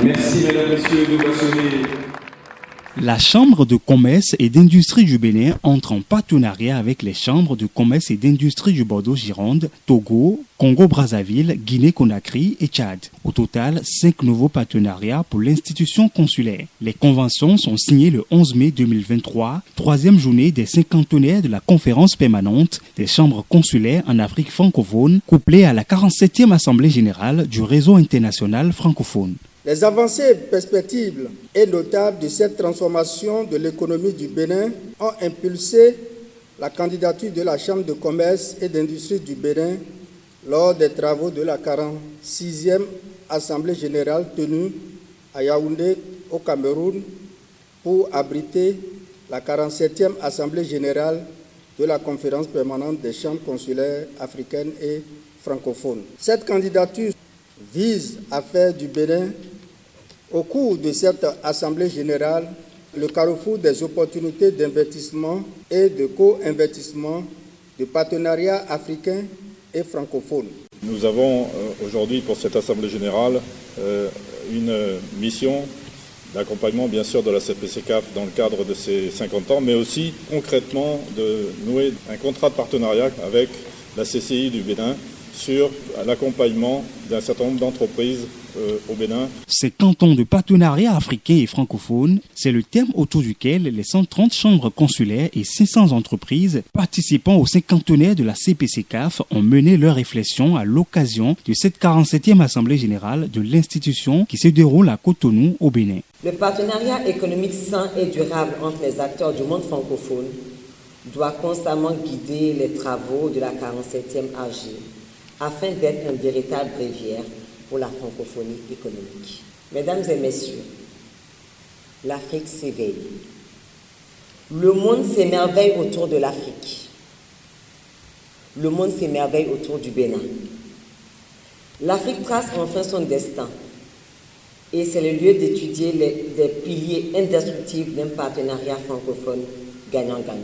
Merci, mesdames, messieurs, de passionner. La Chambre de commerce et d'industrie du Bénin entre en partenariat avec les chambres de commerce et d'industrie du Bordeaux-Gironde, Togo, Congo-Brazzaville, Guinée-Conakry et Tchad. Au total, 5 nouveaux partenariats pour l'institution consulaire. Les conventions sont signées le 11 mai 2023, troisième journée des cinquantenaires de la conférence permanente des chambres consulaires en Afrique francophone, couplée à la 47e Assemblée générale du réseau international francophone. Les avancées perspectives et notables de cette transformation de l'économie du Bénin ont impulsé la candidature de la Chambre de commerce et d'industrie du Bénin lors des travaux de la 46e Assemblée générale tenue à Yaoundé, au Cameroun, pour abriter la 47e Assemblée générale de la Conférence permanente des chambres consulaires africaines et francophones. Cette candidature vise à faire du Bénin, au cours de cette Assemblée générale, le carrefour des opportunités d'investissement et de co-investissement de partenariats africains et francophones. Nous avons aujourd'hui pour cette Assemblée générale une mission d'accompagnement bien sûr de la CPCCAF dans le cadre de ses 50 ans, mais aussi concrètement de nouer un contrat de partenariat avec la CCI du Bénin sur l'accompagnement d'un certain nombre d'entreprises au Bénin. Ces cantons de partenariat africains et francophones, c'est le thème autour duquel les 130 chambres consulaires et 500 entreprises participant au cinquantenaire de la CPCCAF ont mené leurs réflexions à l'occasion de cette 47e Assemblée générale de l'institution qui se déroule à Cotonou, au Bénin. Le partenariat économique sain et durable entre les acteurs du monde francophone doit constamment guider les travaux de la 47e AG afin d'être un véritable bréviaire pour la francophonie économique. Mesdames et messieurs, l'Afrique s'éveille. Le monde s'émerveille autour de l'Afrique. Le monde s'émerveille autour du Bénin. L'Afrique trace enfin son destin et c'est le lieu d'étudier des piliers indestructibles d'un partenariat francophone gagnant-gagnant.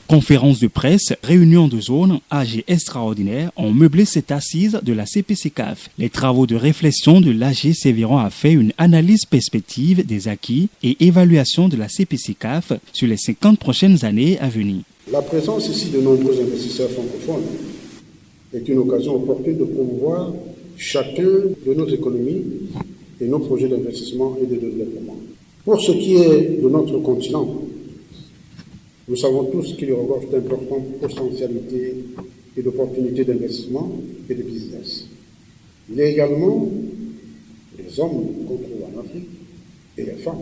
Conférence de presse, réunion de zone, AG extraordinaire ont meublé cette assise de la CPCCAF. Les travaux de réflexion de l'AG serviront à faire une analyse perspective des acquis et évaluation de la CPCCAF sur les 50 prochaines années à venir. La présence ici de nombreux investisseurs francophones est une occasion opportune de promouvoir chacun de nos économies et nos projets d'investissement et de développement. Pour ce qui est de notre continent, nous savons tous qu'il regorge d'importantes potentialités et d'opportunités d'investissement et de business. Il y a également les hommes qu'on trouve en Afrique et les femmes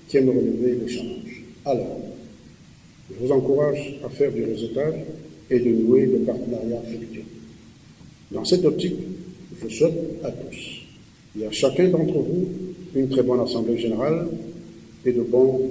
qui aiment relever les challenges. Alors, je vous encourage à faire du réseautage et de nouer des partenariats fructueux. Dans cette optique, je souhaite à tous et à chacun d'entre vous une très bonne Assemblée générale et de bons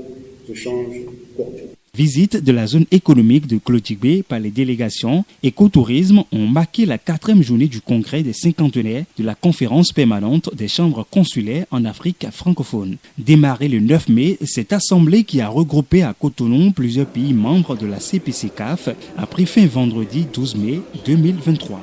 échanges cordiaux. Visite de la zone économique de Clotigbe par les délégations Écotourisme ont marqué la 4e journée du congrès des cinquantenaires de la conférence permanente des chambres consulaires en Afrique francophone. Démarré le 9 mai, cette assemblée qui a regroupé à Cotonou plusieurs pays membres de la CPCCAF a pris fin vendredi 12 mai 2023.